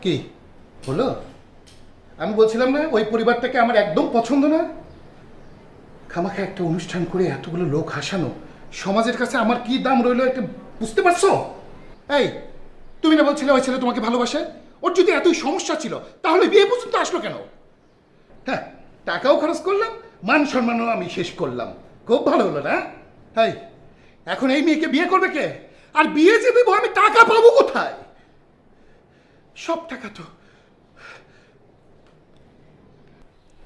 কি হলো? আমি বলছিলাম না ওই পরিবারটাকে আমার একদম পছন্দ না। খামাখা একটা অনুষ্ঠান করে এতগুলো লোক হাসানো, সমাজের কাছে আমার কি দাম রইলো একটা বুঝতে পারছো? এই, তুমি না বলছিলে ওই ছেলে তোমাকে ভালোবাসে? ওর যদি এতই সমস্যা ছিল তাহলে বিয়ে পর্যন্ত আসলো কেন? হ্যাঁ, টাকাও খরচ করলাম, মান সম্মানও আমি শেষ করলাম। খুব ভালো হলো না? এই, এখন এই মেয়েকে বিয়ে করবে কে? আর বিয়ে যে দেবো আমি টাকা পাবো কোথায়? সব টাকা তো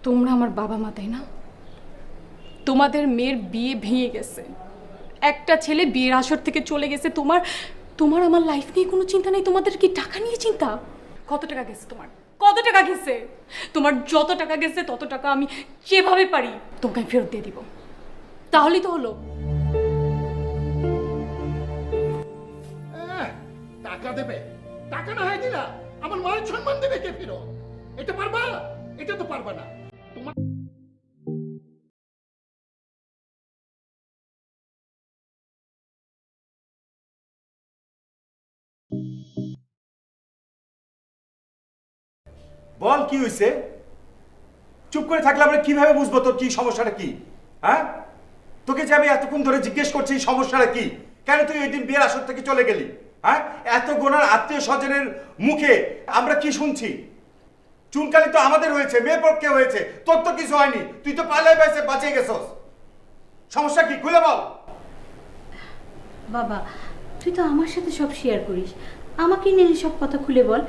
তোমরা আমার বাবা মা, তাই না? তোমাদের মেয়ের বিয়ে ভেঙে গেছে, একটা ছেলে বিয়ের আসর থেকে চলে গেছে। তোমার তোমার আমার লাইফ নিয়ে কোনো চিন্তা নেই। তোমাদের কি টাকা নিয়ে চিন্তা? কত টাকা গেছে তোমার? কত টাকা গেছে? তোমার যত টাকা গেছে তত টাকা আমি যেভাবে পারি তোমাকে আমি ফেরত দিয়ে দিব। তাহলেই তো হলো। টাকা দেবে, টাকা না হয় দিলা, আমার মান সম্মান দেবে কে ফেরত? এটা পারবা? এটা তো পারবা না তোমার। বল কি হয়েছে? চুপ করে থাকলে আমরা কিভাবে বুঝবো তোর কি সমস্যাটা কি? হ্যাঁ, তোকে যে আমি এতক্ষণ ধরে জিজ্ঞেস করছি এই সমস্যাটা কি, কেন তুই ওই দিন বিয়ের আসর থেকে চলে গেলি? হ্যাঁ, এত গোনার আত্মীয় স্বজনের মুখে আমরা কি শুনছি? চুনকালি তো আমাদের হয়েছে, মেয়ে পক্ষে হয়েছে, তোর তো কিছু হয়নি, তুই তো পালাই বাইসে বাঁচিয়ে গেছস। সমস্যা কি খুলে বল। বাবা, তুই তো আমার সাথে সব শেয়ার করিস, আমাকে নিয়ে সব কথা খুলে বল।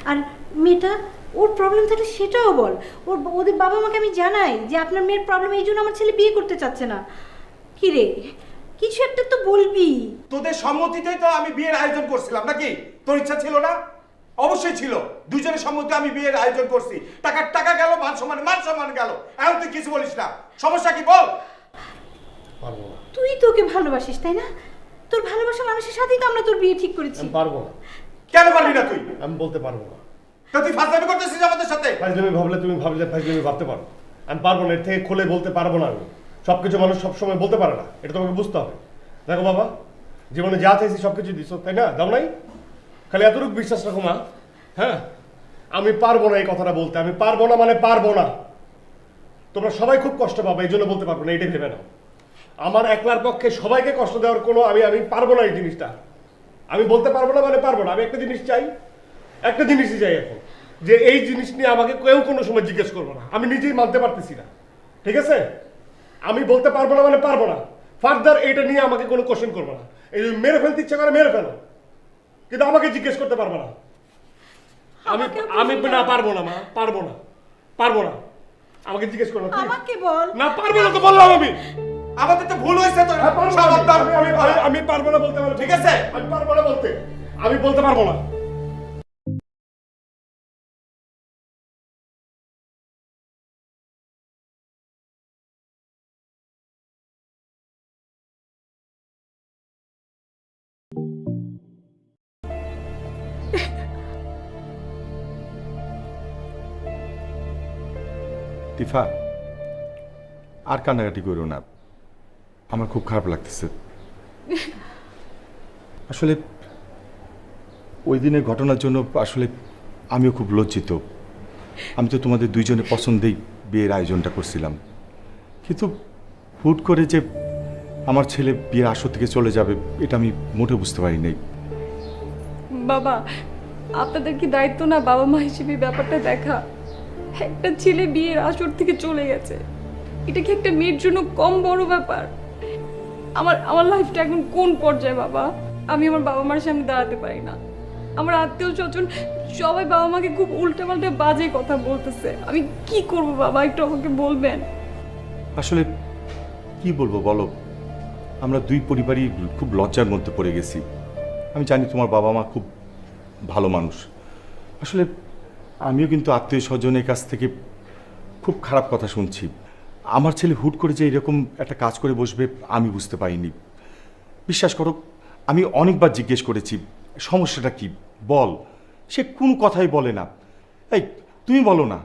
আর মেয়েটা, ওর প্রবলেম থাকলে সেটাও বল। ওদের বাবা মাকে আমি জানাই যে আপনার মেয়ের প্রবলেম, এই জন্য আমার ছেলে বিয়ে করতে চাচ্ছে না। কি রে, কিছু একটা তো বলবি। তোদের সম্মতিতেই তো আমি বিয়ের আয়োজন করছিলাম, নাকি তোর ইচ্ছা ছিল না? অবশ্যই ছিল, দুজনের সম্মতি আমি বিয়ের আয়োজন করছি। টাকা গেল, মান সম্মান গেল, এখন তুই কিছু বলিস না। সমস্যা কি বল? পারবো না। তুই তো ওকে ভালোবাসিস, তাই না? তোর ভালোবাসা মানুষের সাথেই তো আমরা তোর বিয়ে ঠিক করেছি। আমি পারবো না। কেন পারবি না তুই? আমি বলতে পারবো না। তা তুই ফাজলামি করতেছিস আমাদের সাথে? ফাজলামি ভাবলে তুমি ভাবলে ফাজলামি ভাবতে পারো, আমি পারবো না। এর থেকে খুলে বলতে পারবো না। আমি সবকিছু মানুষ সবসময় বলতে পারে না, এটা তোমাকে বুঝতে হবে। দেখো বাবা, জীবনে যা চাইছি সবকিছু দিছো, তাই না? দাও নাই? খালি এতটুকু বিশ্বাস রাখো মা। হ্যাঁ, আমি পারবো না এই কথাটা বলতে। আমি পারবো না মানে পারবো না। তোমরা সবাই খুব কষ্ট পাবে, এই জন্য বলতে পারবো না, এইটাই ভেবে নাও। আমার একলার পক্ষে সবাইকে কষ্ট দেওয়ার কোনো আমি পারবো না এই জিনিসটা। আমি বলতে পারবো না মানে পারবো না। আমি একটা জিনিস চাই, একটা জিনিসই চাই এখন, যে এই জিনিস নিয়ে আমাকে কেউ কোনো সময় জিজ্ঞেস করবো না। আমি নিজেই মানতে পারতেছি না, ঠিক আছে? আমি বলতে পারবো না মানে পারবো না। ফার্দার এটা নিয়ে আমাকে কোনো কোশ্চেন করবো না। এই যে মেরে ফেলতে ইচ্ছা করে মেরে ফেলো, কিন্তু আমাকে জিজ্ঞেস করতে পারবো না। আমি না পারবো না মা, পারবো না। আমাকে জিজ্ঞেস করো না, আমাকে বল। না পারবো না তো বললাম আমি। আমাদের তো ভুল হয়েছে তো। আমি পারবো না বলতে পারবো, ঠিক আছে? আমি পারবো না বলতে, আমি বলতে পারবো না। তিফা, আর কান্নাকাটি করো না, আমার খুব খারাপ লাগতেছে। আসলে ওই দিনের ঘটনার জন্য আসলে আমিও খুব লজ্জিত। আমি তো তোমাদের দুইজনের পছন্দেই বিয়ের আয়োজনটা করছিলাম, কিন্তু হুট করে যে আমার ছেলে বিয়ের আসর থেকে চলে যাবে এটা আমি মোটে বুঝতে পারি নাই। বাবা, আপনাদের কি দায়িত্ব না বাবা মা হিসেবে ব্যাপারটা দেখা? একটা ছেলে বিয়ের আসর থেকে চলে গেছে, এটা কি একটা মেয়ের জন্য কম বড় ব্যাপার? আমার লাইফটা এখন কোন পর্যায়ে বাবা? আমি আমার বাবা মার সামনে দাঁড়াতে পারি না। আমার আত্মীয় স্বজন সবাই বাবা মাকে খুব উল্টাপাল্টা বাজে কথা বলতেছে। আমি কি করব বাবা, একটু আমাকে বলবেন? আসলে কি বলবো বলো, আমরা দুই পরিবারই খুব লজ্জার মধ্যে পড়ে গেছি। আমি জানি তোমার বাবা মা খুব ভালো মানুষ, আসলে আমিও কিন্তু আত্মীয় স্বজনের কাছ থেকে খুব খারাপ কথা শুনছি। আমার ছেলে হুট করে যে এরকম একটা কাজ করে বসবে আমি বুঝতে পারিনি। বিশ্বাস করো, আমি অনেকবার জিজ্ঞেস করেছি সমস্যাটা কি বল, সে কোনো কথাই বলে না। এই তুমি বলো না।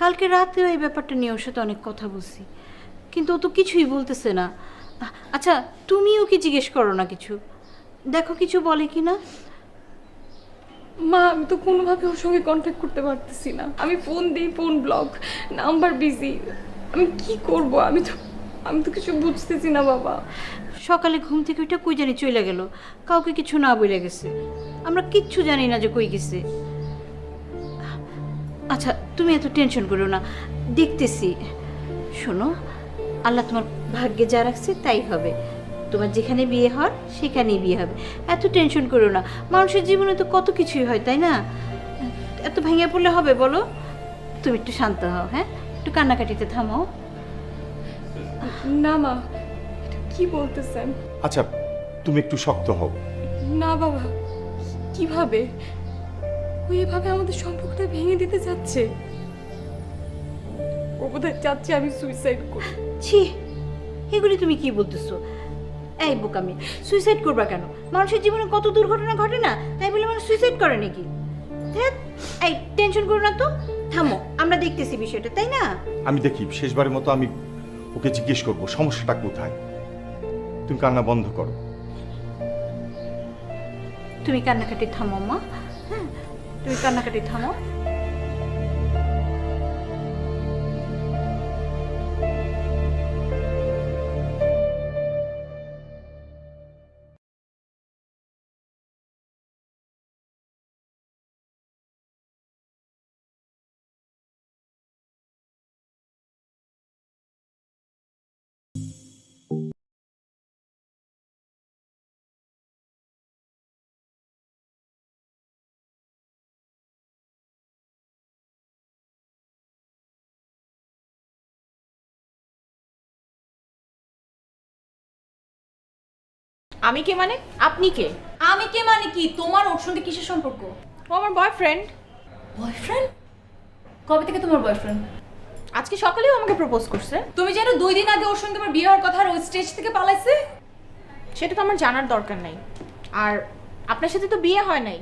কালকে রাতেও এই ব্যাপারটা নিয়ে ওর সাথে অনেক কথা বলছি, কিন্তু ও তো কিছুই বলতেছে না। আচ্ছা, তুমিও কি জিজ্ঞেস করো না কিছু, দেখো কিছু বলে কি না? মা আমি তো কোনোভাবে ওর সঙ্গে কন্ট্যাক্ট করতে পারতেছি না, আমি ফোন দিই ফোন ব্লক, নাম্বার বিজি, আমি কি করব? আমি তো কিছু বুঝতেছি না বাবা। সকালে ঘুম থেকে ওইটা কই জানি চলে গেল, কাউকে কিছু না বলে গেছে, আমরা কিচ্ছু জানি না যে কই গেছে। আচ্ছা তুমি এত টেনশন করো না, দেখতেছি। শোনো, আল্লাহ তোমার ভাগ্যে যা রাখছে তাই হবে, তোমার যেখানে বিয়ে হওয়ার সেখানেই বিয়ে হবে, এত টেনশন করো না। মানুষের জীবনে তো কত কিছুই হয়, তাই না? এত ভেঙে পড়লে হবে বলো? তুমি একটু শান্ত হও, হ্যাঁ, একটু কান্নাকাটিতে থামো। না মা, এটা কি বলতেছেন? আচ্ছা তুমি একটু শক্ত হও। না বাবা, কিভাবে? ও এভাবে আমাদের সম্পর্কটা ভেঙে দিতে যাচ্ছে। ও বোধহয় চাচ্ছে আমি সুইসাইড করি। ছি, এগুলি তুমি কি বলতেছো? এই বোকামি, সুইসাইড করবা কেন? মানুষের জীবনে কত দুর্ঘটনা ঘটে না, তাই বলে মানুষ সুইসাইড করে নাকি? ধ্যাৎ, এই টেনশন করো না তো, থামো, আমরা দেখতেছি বিষয়টা, তাই না? আমি দেখি শেষবারের মতো আমি ওকে জিজ্ঞেস করবো সমস্যাটা কোথায়। তুমি কান্না বন্ধ করো। তুমি কান্নাকাটি থামো মা, হ্যাঁ, তুমি কান্নাকাটি থামো। আমি কে মানে? আপনি কে? আমি কে মানে কি? তোমার ওর সঙ্গে কিসের সম্পর্ক? ও আমার বয়ফ্রেন্ড। বয়ফ্রেন্ড? কবে থেকে তোমার বয়ফ্রেন্ড? আজকে সকালেও আমাকে প্রপোজ করছে। তুমি জানো 2 দিন আগে ওর সঙ্গে তোমার বিয়ে হওয়ার কথা, আর ওই স্টেজ থেকে পালাইছে। সেটা তো আমার জানার দরকার নাই। আর আপনার সাথে তো বিয়ে হয় নাই,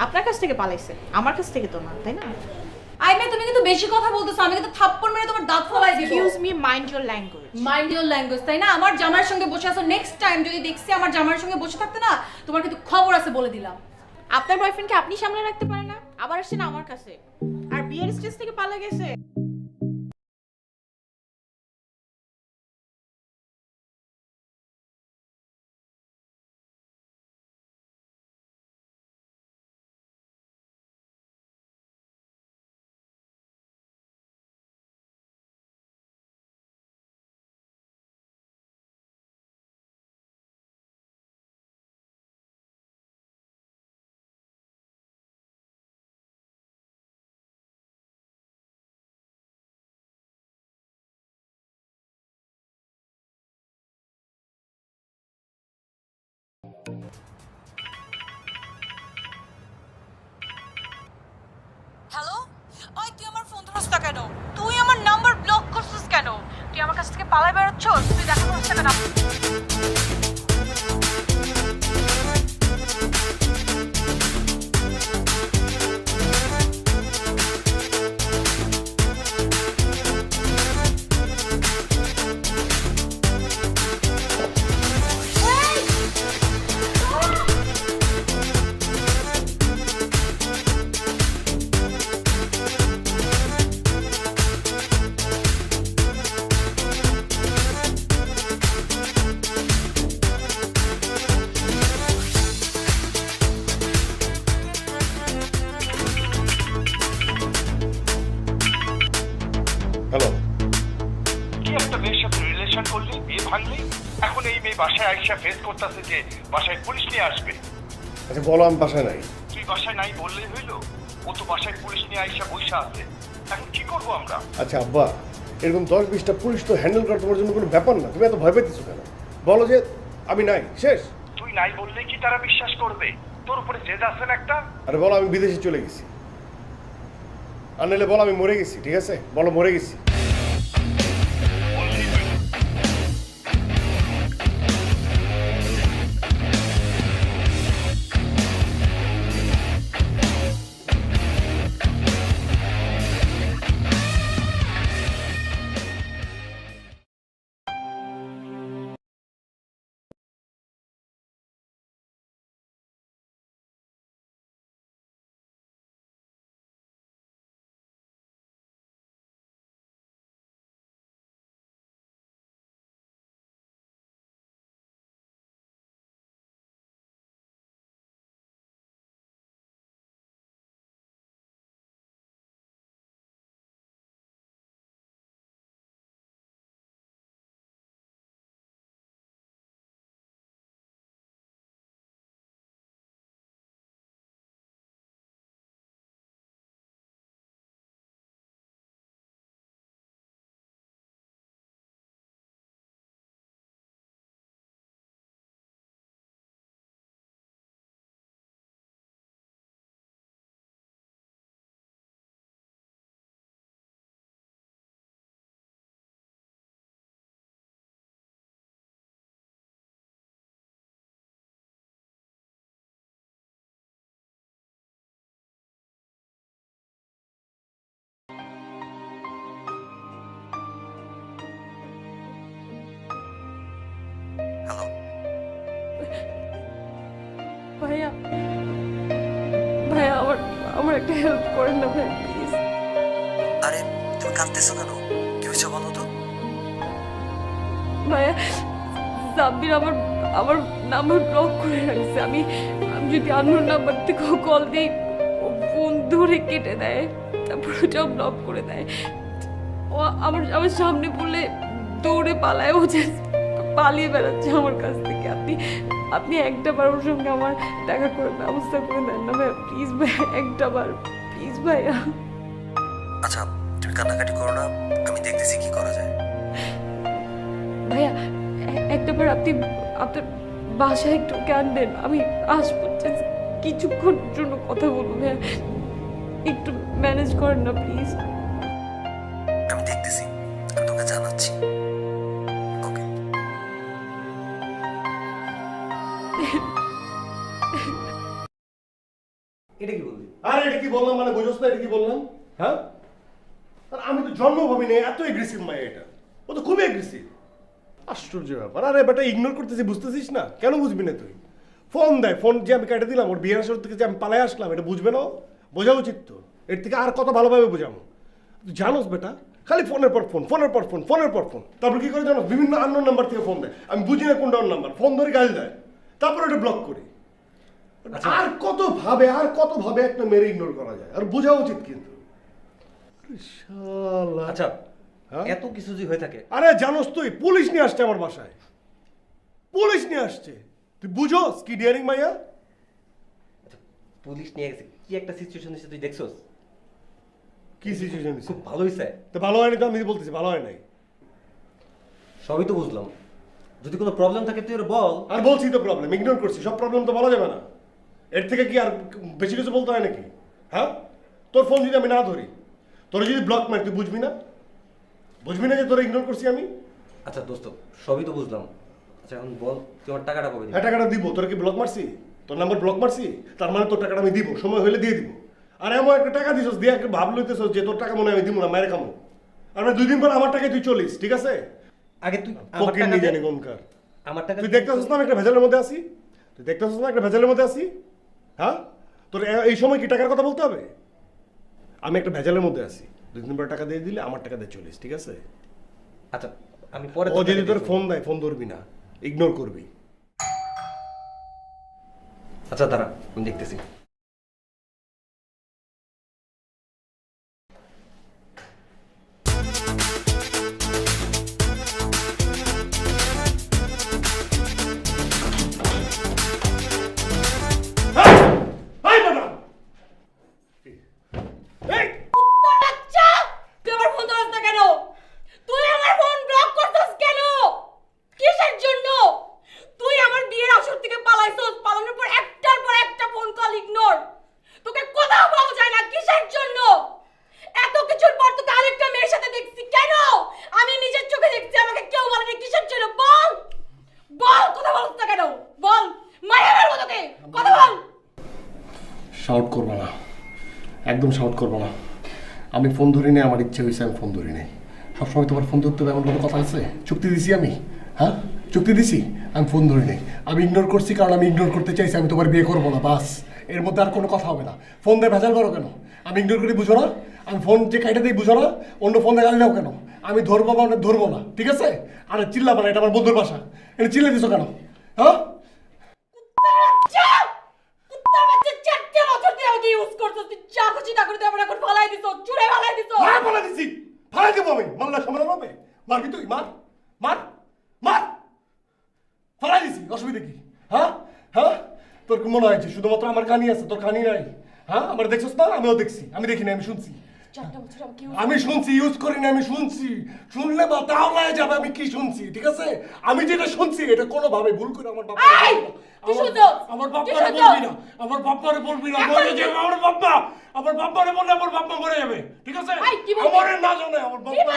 আপনার কাছ থেকে পালাইছে, আমার কাছ থেকে তো না, তাই না? আই মে, তুমি কিন্তু বেশি কথা বলতেছো, আমি কিন্তু থাপ্পড় মেরে তোমার দাঁত ফলাই দিব। Excuse me, mind your language. Mind your language, তাই না? আমার জামার সঙ্গে বসে আছো, নেক্সট টাইম যদি দেখছি আমার জামার সঙ্গে বসে থাকতে না, তোমার কিন্তু খবর আছে বলে দিলাম। আপনার বয়ফ্রেন্ডকে আপনি সামনে রাখতে পারেন না, আবার আসছেন আমার কাছে, আর বিয়ের স্টেজ থেকে পালা গেছে। হ্যালো, ওই তুই আমার ফোন ধরছ না কেন? তুই আমার নাম্বার ব্লক করছিস কেন? তুই আমার কাছ থেকে পালাই বেরোচ্ছস? তুই দেখা করছিস কেন? হ্যালো। কি একটা মেয়ের সাথে রিলেশন করলি, বিয়ে ভাঙলি, এখন এই মেয়ে বাসায় আইসা ফেস করতেছে যে বাসায় পুলিশ নিয়ে আসবে। আচ্ছা বলো, আমি বাসায় নাই। তুই বাসায় নাই বললেই হইলো? ও তো বাসায় পুলিশ নিয়ে আইসা বইসা আছে, এখন কি করবো আমরা? আচ্ছা আব্বা, এরকম 10-20টা পুলিশ তো হ্যান্ডেল করা তোমার জন্য কোনো ব্যাপার না, তুমি এত ভয় পেতেছো কেন? বলো যে আমি নাই, শেষ। তুই নাই বললে কি তারা বিশ্বাস করবে? তোর উপরে জেদ আছেন একটা। আরে বলো আমি বিদেশে চলে গেছি, আর নাহলে বলো আমি মরে গেছি, ঠিক আছে? বলো মরে গেছি। ভাইয়া ভাইয়া আমার আমার একটা হেল্প করেন না ভাই প্লিজ। আরে তুমি কাঁদতেছো কেন? কি হয়েছে বলো তো? ভাইয়া সাব্বির আমার আমার নাম্বার ব্লক করে রাখছে। আমি আমি যদি আননোন নাম্বার থেকে কল দিই ও ফোন ধরে কেটে দেয়, তারপর ওটাও ব্লক করে দেয়। ও আমার আমার সামনে বললে দৌড়ে পালায়, ও যে পালিয়ে বেড়াচ্ছে আমার কাছ থেকে। আপনি আপনি একটা বার ওর সঙ্গে আমার দেখা করে ব্যবস্থা করে দেন না ভাইয়া প্লিজ ভাইয়া, একটা বার প্লিজ ভাইয়া। আচ্ছা তুমি কান্নাকাটি করো না, আমি দেখতেছি কি করা যায়। ভাইয়া একটা বার আপনি আপনার বাসায় একটু কাঁদেন, আমি আসবো, just কিছুক্ষণ জন্য কথা বলবো ভাইয়া, একটু ম্যানেজ করেন না প্লিজ। আমি দেখতেছি, আমি তোকে জানাচ্ছি। ওকে। এটা কি বললি? আরে এটা কি বললাম মানে বুঝছ না এটা কি বললাম? হ্যাঁ? আর আমি তো জন্ম ভাবি না এত এগ্রেসিভ মাই এটা। ও তো খুবই এগ্রেসিভ। আশ্চর্য ব্যাপার। আরে বেটা ইগনোর করতেছি, বুঝতেছিস না? কেন বুঝবি না তুই? ফোন দেয়, ফোন যে আমি কেটে দিলাম, ওর বিয়ের আসর থেকে যে আমি পালায় আসলাম, এটা বুঝবে না? বোঝা উচিত তো। এর থেকে আর কত ভালোভাবে বোঝাবো? তুই জানোস বেটা, খালি ফোনের পর ফোন, ফোনের পর ফোন, ফোনের পর ফোন। তারপর কি করে জানো? বিভিন্ন আননোন নাম্বার থেকে ফোন দেয়, আমি বুঝি না কোনটা নাম্বার, ফোন ধরে গাল দেয়, তারপর ওটা ব্লক করি। আর কত ভাবে একটা মেরে ইগনোর করা যায়? আর বোঝা উচিত কিন্তু। শালা। আচ্ছা হ্যাঁ? এত কিছু যদি হয়ে থাকে, আরে জানোস তুই পুলিশ নিয়ে আসছে আমার বাসায়, পুলিশ নিয়ে আসছে। তুই বুঝোস কি ডিয়ারিং মাইয়া? পুলিশ নিয়ে গেছে, কি একটা সিচুয়েশন দিচ্ছে তুই দেখছস? কি সিচুয়েশন? খুব ভালো হয়েছে। তো ভালো হয়নি তো আমি বলতেছি ভালো হয় নাই। সবই তো বুঝলাম, যদি কোনো প্রবলেম থাকে তুই ওরা বল। আর বলছি তো প্রবলেম, ইগনোর করছি, সব প্রবলেম তো বলা যাবে না। এর থেকে কি আর বেশি কিছু বলতে হয় নাকি? হ্যাঁ, তোর ফোন যদি আমি না ধরি, তোর যদি ব্লক মারি, তুই বুঝবি না? বুঝবি না যে তোর ইগনোর করছি আমি? আচ্ছা দোস্ত, সবই তো বুঝলাম। আচ্ছা এখন বল তুই আমার টাকাটা কবে দিবি? হ্যাঁ টাকাটা দিব। তোর কি ব্লক মারছি? তোর নাম্বার ব্লক মারছি, তার মানে তোর টাকাটা আমি দিব, সময় হলে দিয়ে দিব। আর এমন একটা টাকা দিছস, দিয়ে একটা ভাব লইতেছস যে তোর টাকা মনে হয় আমি দিব না, মায়ের খামো। আর 2 দিন পর আমার টাকায় তুই চলিস, ঠিক আছে? আগে তুই আমার ফকির টাকা নিয়ে দে। জানি কোনকার। আমার টাকা তুই দেখতেছস না আমি একটা ভেজালের মধ্যে আছি? তুই দেখতেছস না একটা ভেজালের মধ্যে আছি? হ্যাঁ, তোর এই সময় কি টাকার কথা বলতে হবে? আমি একটা ভেজালের মধ্যে আছি, 2 দিন পর টাকা দিয়ে দিলে আমার টাকা দিয়ে চলিস, ঠিক আছে? আচ্ছা আমি পরে ও যদি তোর ফোন দেয়, ফোন ধরবি না, ইগনোর করবি। আচ্ছা দাঁড়া, আমি দেখতেছি। বাচ্চা, তুই আমার ফোন ধরছ না কেন? তুই আমার ফোন ব্লক করছস কেন? কিসের জন্য? তুই আমার বিয়ের আসর থেকে পালাইছস, পালানোর পর একটার পর একটা ফোন কল ইগনোর। তোকে কোথাও পাওয়া যায় না, কিসের জন্য? এত কিছুর পর তোকে আরেকটা মেয়ের সাথে দেখছি কেন? আমি নিজের চোখে দেখছি, আমাকে কেউ বলেনি, কিসের জন্য? বল বল, কথা বলছ না কেন? বল, মায়ের বলবো তোকে, কথা বল। শাউট করবো না, একদম শাউট করবো না। আমি ফোন ধরি নাই, আমার ইচ্ছে হয়েছে আমি ফোন ধরি নাই। সবসময় তোমার ফোন ধরতে হবে এমন কোনো কথা আছে? চুক্তি দিছি আমি? হ্যাঁ চুক্তি দিছি? আমি ফোন ধরি নাই, আমি ইগনোর করছি কারণ আমি ইগনোর করতে চাইছি, আমি তোমার বিয়ে করবো না, বাস। এর মধ্যে আর কোনো কথা হবে না। ফোন দিয়ে ভেজাল করো কেন? আমি ইগনোর করি বুঝো না? আমি ফোন যে কাইটা দিই বুঝো না? অন্য ফোন দিয়ে গালি দাও কেন? আমি ধরবো মানে ধরবো না, ঠিক আছে? আরে চিল্লাবো না, এটা আমার বন্ধুর বাসা, এটা চিল্লে দিছো কেন? হ্যাঁ ফালাই দেবো আমি, মাল্লা সামনে হবে। মারবি তুই? মার মার মার, ফালাই দিছি, অসুবিধা কি? হ্যাঁ হ্যাঁ, তোর কি মনে হয়েছে শুধুমাত্র আমার কানি আছে, তোর কানি নাই? হ্যাঁ, আমার দেখছিস না? আমিও দেখছি, আমি দেখি না, আমি শুনছি। আমি শুনছি, ইউজ করি না, আমি শুনছি। শুনলে বা তাহলে যাবে আমি কি শুনছি, ঠিক আছে? আমি যেটা শুনছি এটা কোনোভাবে ভুল করে আমার বাবা, আমার বাপ্পারে বলবি না, আমার বাপ্পারে বলবি না, মরে যাবে আমার বাপ্পা, আমার বাপ্পারে বললে আমার বাপ্পা মরে যাবে, ঠিক আছে? আমারে না জানে আমার বাপ্পা।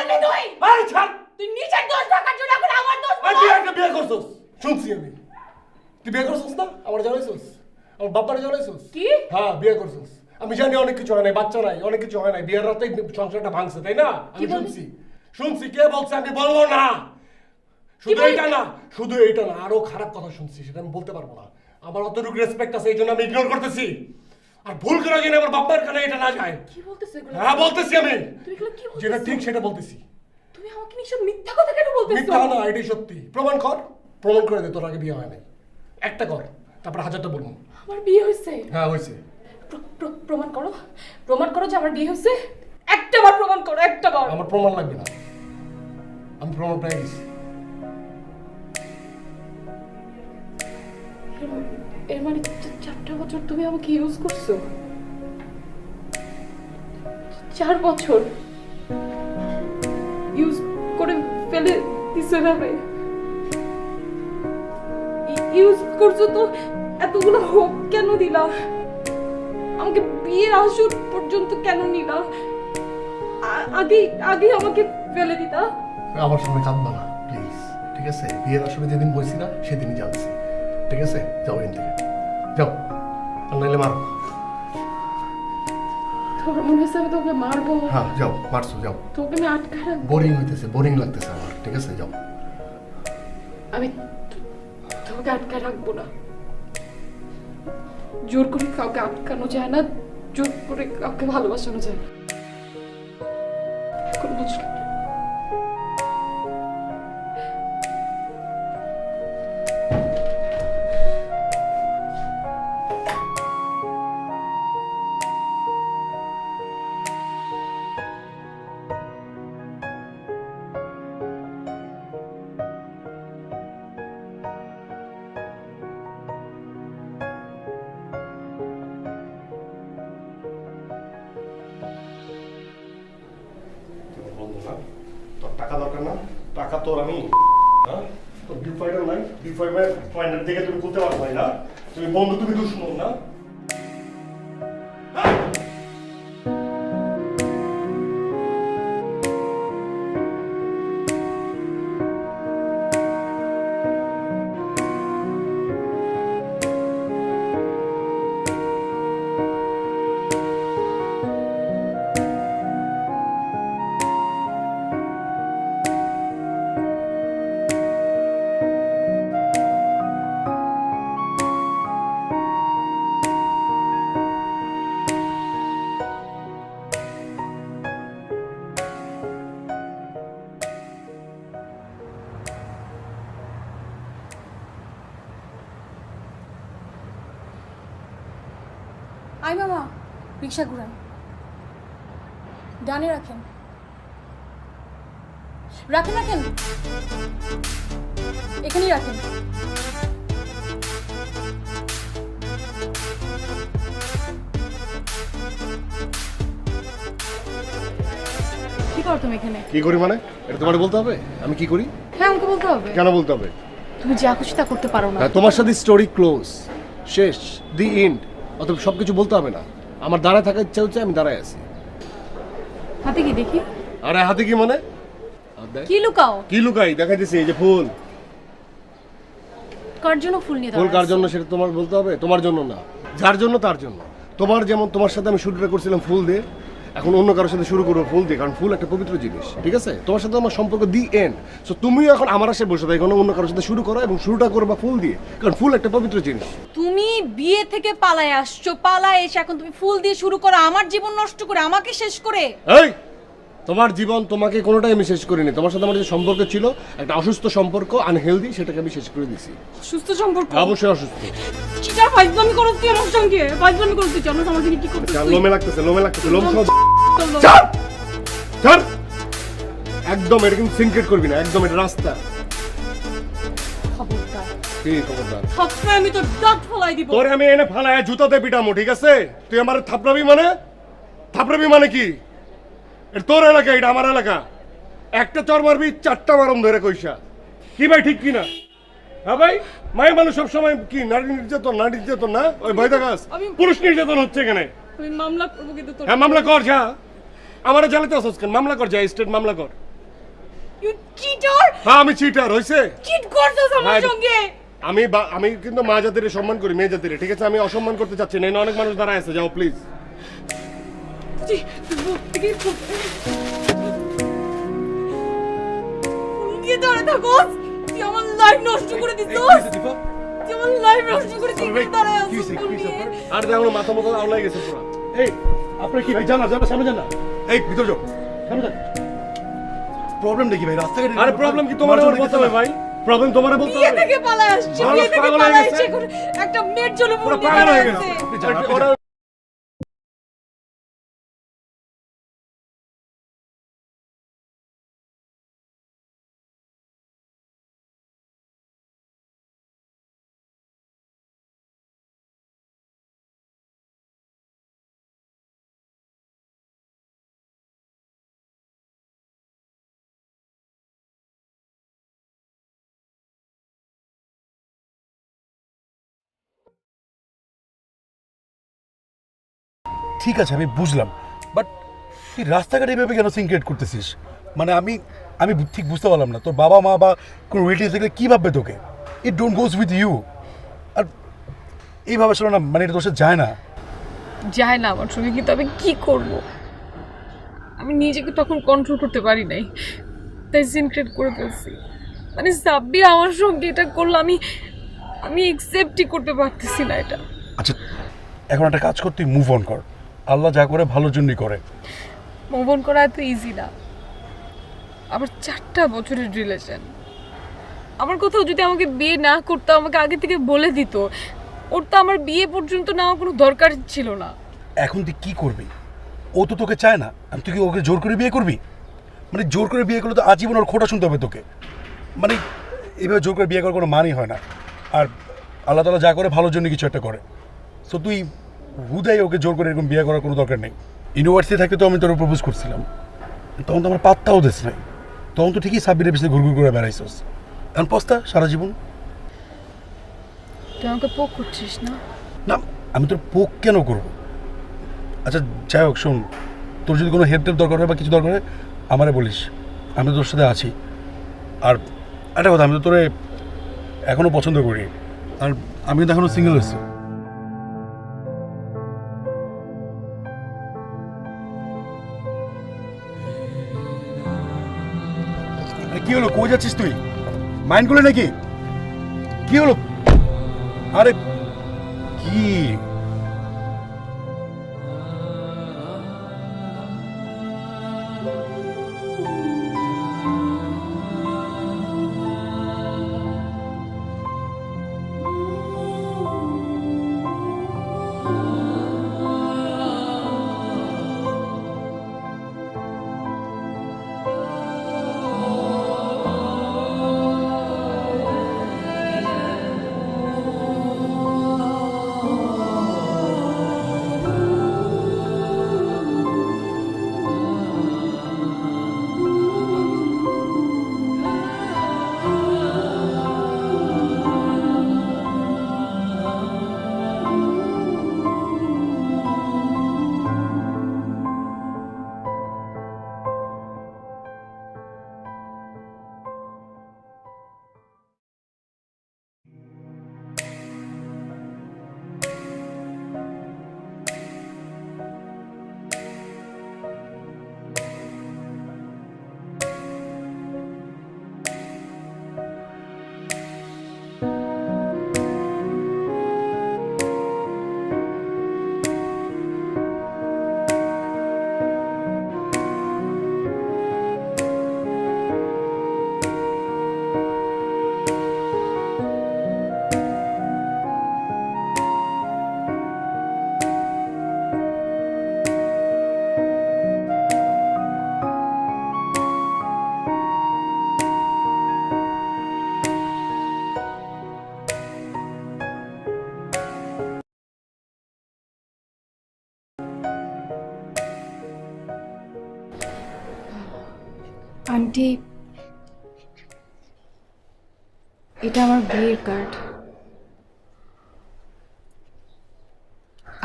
এই ছাড়, তুই নিজের দোষ ঢাকার জন্য এখন আমার দোষ আর তুই একটা বিয়ে করছস, শুনছি আমি। তুই বিয়ে করছস না? আমার জানাইছস? আমার বাপ্পারে জানাইছস? কি? হ্যাঁ বিয়ে করছস। আমি জানি অনেক কিছু হয় নাই, বাচ্চা নাই, অনেক কিছু হয় নাই, বিয়ের রাতেই সংসারটা ভাঙছে, তাই না? আমি শুনছি, শুনছি। কে বলছে আমি বলবো না? শুধু এইটা না, শুধু এইটা না, আরো খারাপ কথা শুনছি, সেটা আমি বলতে পারবো না। আমার অতটুকু রেসপেক্ট আছে, এই জন্য আমি ইগনোর করতেছি। আর ভুল করে যেন আমার বাবার কানে এটা না যায়। কি বলতেছ এগুলো? হ্যাঁ বলতেছি আমি, তুমি এগুলো কি বলতেছ? যেটা ঠিক সেটা বলতেছি। তুমি আমাকে নিশ্চয় মিথ্যা কথা কেন বলতেছ? মিথ্যা না, এটাই সত্যি। প্রমাণ কর, প্রমাণ করে দে তোর আগে বিয়ে হয় নাই। একটা কর, তারপর হাজারটা বলবো। আমার বিয়ে হয়েছে? হ্যাঁ হয়েছে। প্রমাণ করো, প্রমাণ করো যে আমার বিয়ে হয়েছে। একটা বার প্রমাণ করো, একটা বার। আমার প্রমাণ লাগবে না, আমি প্রমাণ পেয়ে গেছি। এর মানে 4টা বছর তুমি আমাকে ইউজ করছো? 4 বছর ইউজ করে ফেলে দিছো এভাবে? ইউজ করছো তো এতগুলো হোক কেন দিলা? আমাকে বিয়ের আসর পর্যন্ত কেন নিলা? আগে আমাকে ফেলে দিতা। আমার সামনে কাঁদবা না প্লিজ, ঠিক আছে? বিয়ের আসলে যেদিন বলছি না সেদিনই জানছি, ঠিক আছে? যাও এখান থেকে, যাও, আর নাইলে মারো। তোমার মনে হচ্ছে আমি তোকে মারবো? হ্যাঁ যাও, মারছো, যাও। তোকে আমি আটকা রাখবো? বোরিং হইতেছে, বোরিং লাগতেছে আমার, ঠিক আছে? যাও। আমি তোকে আটকা রাখবো না। জোর করে কাউকে আটকানো যায় না, জোর করে কাউকে ভালোবাসানো যায় না। এখন বুঝলি? বন্ধু না, তোর টাকা দরকার না? টাকা তোর আমি, হ্যাঁ? তোর ভিউ ফাইন্ডার নাই? ভিউ ফাইন্ডার দেখে তুমি বলতে পারো না? তুমি বন্ধু, তুমি দুশ্মন না? আই মামা, রিক্সা ঘুরান, ডানে রাখেন, রাখেন রাখেন, এখানেই রাখেন। কি করো তুমি এখানে? কি করি মানে? এটা তোমার বলতে হবে আমি কি করি? হ্যাঁ আমাকে বলতে হবে। কেন বলতে হবে? তুমি যা খুশি তা করতে পারো না। তোমার সাথে স্টোরি ক্লোজ, শেষ, দি এন্ড। অতএব সবকিছু বলতে হবে না। আমার দাঁড়ায় থাকার ইচ্ছা হচ্ছে, আমি দাঁড়ায় আছি। হাতে কি দেখি? আরে হাতে কি মানে? কি লুকাও? কি লুকাই? দেখাই দিছি, এই যে ফুল। কার জন্য ফুল নিয়ে ফুল কার জন্য সেটা তোমার বলতে হবে? তোমার জন্য না, যার জন্য তার জন্য। তোমার যেমন, তোমার সাথে আমি শুরুটা করছিলাম ফুল দিয়ে, এখন অন্য কারোর সাথে শুরু করবো ফুল দিয়ে, কারণ ফুল একটা পবিত্র জিনিস, ঠিক আছে? তোমার সাথে আমার সম্পর্ক দি এন্ড। সো তুমিও এখন আমার আশে বসে থাকো, অন্য কারোর সাথে শুরু করো, এবং শুরুটা করবা ফুল দিয়ে, কারণ ফুল একটা পবিত্র জিনিস। তুমি বিয়ে থেকে পালায় আসছো, পালায় এসে এখন তুমি ফুল দিয়ে শুরু করো, আমার জীবন নষ্ট করে, আমাকে শেষ করে। এই তোমার জীবন, তোমাকে কোনোটাই আমি শেষ করিনি। তোমার সাথে আমার যে সম্পর্ক ছিল, একটা অসুস্থ সম্পর্ক, আনহেলদি, সেটাকে আমি শেষ করে দিছি। সুস্থ সম্পর্ক? অবশ্যই অসুস্থ। চিটার ফাইজলামি করছ তুই আমার সঙ্গে, ফাইজলামি করছ তুই, জানো আমার দিকে কি করছিস তুই? লোমে লাগতেছে, লোমে লাগতেছে, লোম সব ছাড় ছাড়। একদম এটা কিন্তু সিনক্রেট করবি না, একদম এটা রাস্তা। খবরদার, কি খবরদার? সবসময় আমি তোর দাঁত ফলাই দিব। তোরে আমি এনে ফালায় জুতাতে পিটামো, ঠিক আছে? তুই আমার থাপড়াবি মানে? থাপড়াবি মানে কি? এটা তোর এলাকা, এটা আমার এলাকা। একটা চর মারবি, 4টা মারম ধরে কইসা। কি ভাই, ঠিক কি না? হ্যাঁ ভাই, মায়ের মানুষ সবসময় কি নারী নির্যাতন, নারী নির্যাতন না? ওই ভয় দেখাস? পুরুষ নির্যাতন হচ্ছে এখানে। আমি মামলা করব কিন্তু তোর। হ্যাঁ মামলা কর, যা। আমারে জ্বালাতে আসছ কেন? মামলা কর, যা, স্টেট মামলা কর। You cheater! হ্যাঁ আমি চিটার, হইছে? চিট করছস আমার সঙ্গে। আমি কিন্তু মা জাতিরে সম্মান করি, মেয়ে জাতিরে, ঠিক আছে? আমি অসম্মান করতে চাচ্ছি না। অনেক মানুষ দাঁড়ায় আছে, যাও প্লিজ। দিয়ে দাঁড়া থাকোস, তুই আমার লাইফ নষ্ট করে দিছিস। তুই আমার লাইফ নষ্ট করে দিলি দাঁড়ায় আছিস আর দেখো মাথা মতো আউলাই গেছে পুরো। এই আপনার কি ভাই জানা জানা সামনে জানা, এই ভিতর যাও সামনে যান। প্রবলেমটা কি ভাই রাস্তাঘাটে? আরে প্রবলেম কি তোমার বলতে হবে ভাই? প্রবলেম তোমারে বলতে হবে? বিয়ে থেকে পালায় আসছে, বিয়ে থেকে পালায় আসছে, একটা মেয়ের জন্য মন দিয়ে দাঁড়ায় আছে। ঠিক আছে আমি বুঝলাম, বাট তুই রাস্তাঘাটে এভাবে কেন সিন ক্রিয়েট করতেছিস? মানে আমি আমি ঠিক বুঝতে পারলাম না, তোর বাবা মা বা কোনো রিলেটিভ দেখলে কী ভাববে তোকে? It don't goes with you. আর এইভাবে শোনো না, মানে এটা তোর সাথে যায় না। যায় না আমার সঙ্গে, কিন্তু আমি কি করব? আমি নিজেকে তখন কন্ট্রোল করতে পারি নাই, তাই সিন ক্রিয়েট করে ফেলছি। মানে সাব্বির আমার সঙ্গে এটা করলো, আমি একসেপ্টই করতে পারতেছি না এটা। আচ্ছা এখন একটা কাজ কর, তুই মুভ অন কর। আল্লাহ যা করে ভালোর জন্যই করে। মুভ অন করা এত ইজি না। আবার 4টা বছরের রিলেশন। আমার কোথাও যদি আমাকে বিয়ে না করতো, আমাকে আগে থেকে বলে দিত, ওর তো আমার বিয়ে পর্যন্ত নেওয়া কোনো দরকার ছিল না। এখন তুই কী করবি? ও তো তোকে চায় না, আমি তুই কি ওকে জোর করে বিয়ে করবি? মানে জোর করে বিয়ে করলে তো আজীবন ওর খোঁটা শুনতে হবে তোকে। মানে এইভাবে জোর করে বিয়ে করার কোনো মানই হয় না। আর আল্লাহ তাআলা যা করে ভালোর জন্য কিছু একটা করে। সো তুই হুদাই ওকে জোর করে এরকম বিয়ে করার কোনো দরকার নেই। ইউনিভার্সিটি থাকতে তো আমি তোর প্রপোজ করছিলাম, তখন তো আমার পাত্তাও দিস নাই। তখন তো ঠিকই সাব্বিরের পিছনে ঘুরঘুর করে বেড়াইছস। এখন পস্তা সারা জীবন। তুই আমাকে পোক করছিস না? না আমি তোর পোক কেন করবো? আচ্ছা যাই হোক, শোন, তোর যদি কোনো হেল্প টেল্প দরকার হয় বা কিছু দরকার হয় আমারে বলিস, আমি তো তোর সাথে আছি। আর একটা কথা, আমি তো তোরে এখনও পছন্দ করি, আর আমি কিন্তু এখনও সিঙ্গেল হয়েছি। কি হলো, কই যাচ্ছিস তুই? মাইন্ড করলে নাকি? কি হলো? আরে কি আন্টি, এটা আমার বিয়ের কার্ড।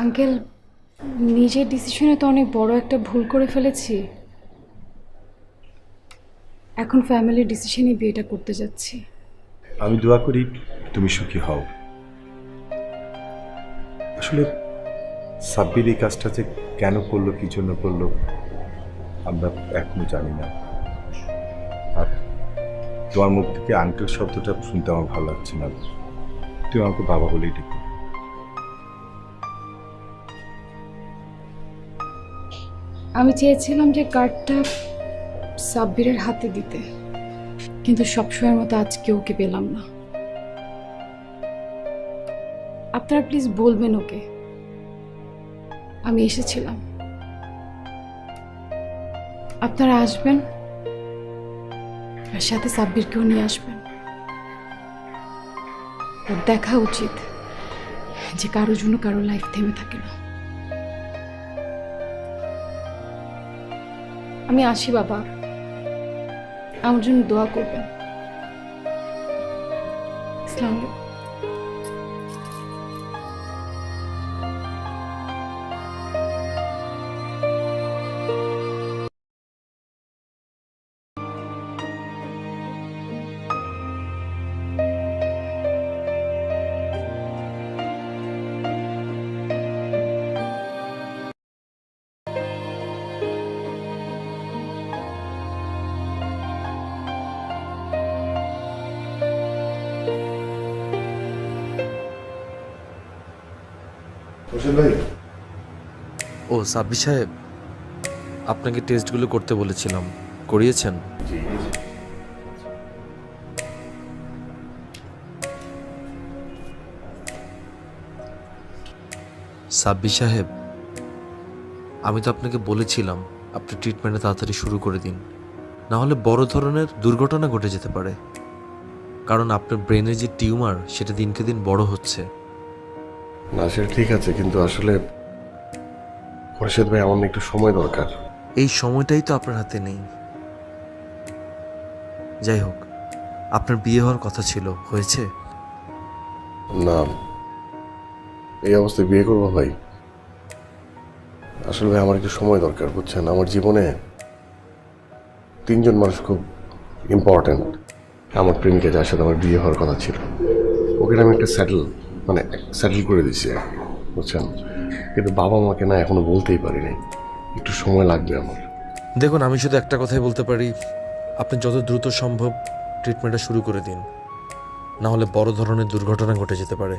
আঙ্কেল, নিজের ডিসিশনে তো অনেক বড় একটা ভুল করে ফেলেছি। এখন ফ্যামিলির ডিসিশনে বিয়েটা করতে যাচ্ছি। আমি দোয়া করি তুমি সুখী হও। আসলে সাব্বির এই কাজটা যে কেন করলো, কি জন্য করলো, আমরা এখনো জানি না। আর তোমার মুখ থেকে আঙ্কেল শব্দটা শুনতে আমার ভালো লাগছে না। তুই আমাকে বাবা বলেই ডেকে। আমি চেয়েছিলাম যে কার্ডটা সাব্বিরের হাতে দিতে, কিন্তু সবসময়ের মতো আজকে ওকে পেলাম না। আপনারা প্লিজ বলবেন ওকে আমি এসেছিলাম। আপনারা আসবেন আর সাথে সাব্বিরকেও নিয়ে আসবেন। ওর দেখা উচিত যে কারোর জন্য কারো লাইফ থেমে থাকে না। আমি আসি বাবা, আমার জন্য দোয়া করবেন। আসসালামু আলাইকুম। হোসেন ভাই, ও সাব্বির সাহেব, আপনাকে টেস্টগুলো করতে বলেছিলাম, করিয়েছেন? সাব্বির সাহেব, আমি তো আপনাকে বলেছিলাম আপনি ট্রিটমেন্টে তাড়াতাড়ি শুরু করে দিন, না হলে বড় ধরনের দুর্ঘটনা ঘটে যেতে পারে। কারণ আপনার ব্রেনের যে টিউমার সেটা দিনকে দিন বড় হচ্ছে। না সেটা ঠিক আছে, কিন্তু আসলে খোরশেদ ভাই আমার না একটু সময় দরকার। এই সময়টাই তো আপনার হাতে নেই। যাই হোক, আপনার বিয়ে হওয়ার কথা ছিল, হয়েছে? না, এই অবস্থায় বিয়ে করবো ভাই? আসলে ভাই আমার একটু সময় দরকার, বুঝছেন? আমার জীবনে 3 জন মানুষ খুব ইম্পর্ট্যান্ট। আমার প্রেমিকা যার সাথে আমার বিয়ে হওয়ার কথা ছিল, ওকে আমি একটা সেটেল করে দিছি, বুঝছেন? কিন্তু বাবা মাকে না এখনো বলতেই পারিনি, একটু সময় লাগবে আমার। দেখুন, আমি শুধু একটা কথাই বলতে পারি, আপনি যত দ্রুত সম্ভব ট্রিটমেন্টটা শুরু করে দিন, না হলে বড় ধরনের দুর্ঘটনা ঘটে যেতে পারে।